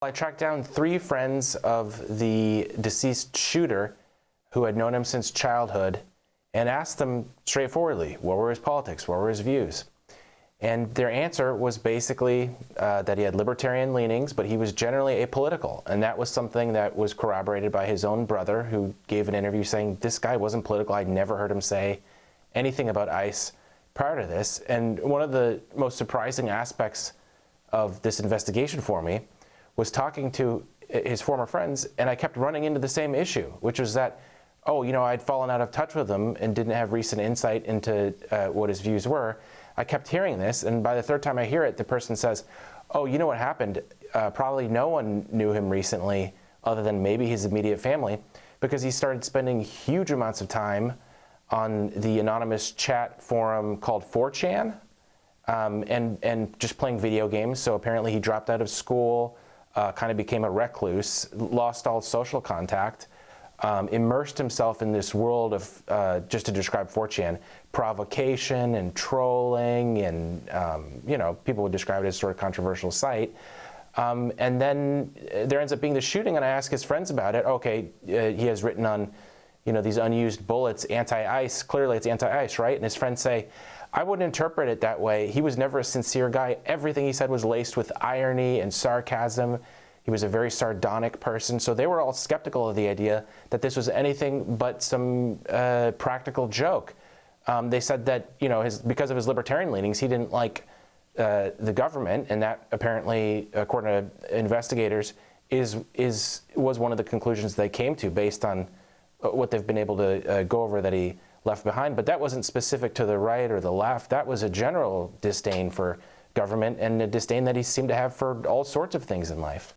I tracked down 3 friends of the deceased shooter who had known him since childhood and asked them straightforwardly, what were his politics, what were his views? And their answer was basically that he had libertarian leanings, but he was generally apolitical. And that was something that was corroborated by his own brother, who gave an interview saying, this guy wasn't political. I'd never heard him say anything about ICE prior to this. And one of the most surprising aspects of this investigation for me was talking to his former friends, and I kept running into the same issue, which was that, oh, you know, I'd fallen out of touch with him and didn't have recent insight into what his views were. I kept hearing this, and by the 3rd time I hear it, the person says, oh, you know what happened? Probably no one knew him recently other than maybe his immediate family, because he started spending huge amounts of time on the anonymous chat forum called 4chan, and just playing video games. So apparently he dropped out of school, kind of became a recluse, lost all social contact, immersed himself in this world of, just to describe 4chan, provocation and trolling, and you know, people would describe it as sort of controversial site. And then there ends up being the shooting, and I ask his friends about it. Okay, he has written on, you know, these unused bullets, anti-ICE, clearly it's anti-ICE, right? And his friends say, I wouldn't interpret it that way. He was never a sincere guy. Everything he said was laced with irony and sarcasm. He was a very sardonic person. So they were all skeptical of the idea that this was anything but some practical joke. They said that, you know, because of his libertarian leanings, he didn't like the government, and that apparently, according to investigators, was one of the conclusions they came to based on what they've been able to go over that he left behind. But that wasn't specific to the right or the left. That was a general disdain for government, and a disdain that he seemed to have for all sorts of things in life.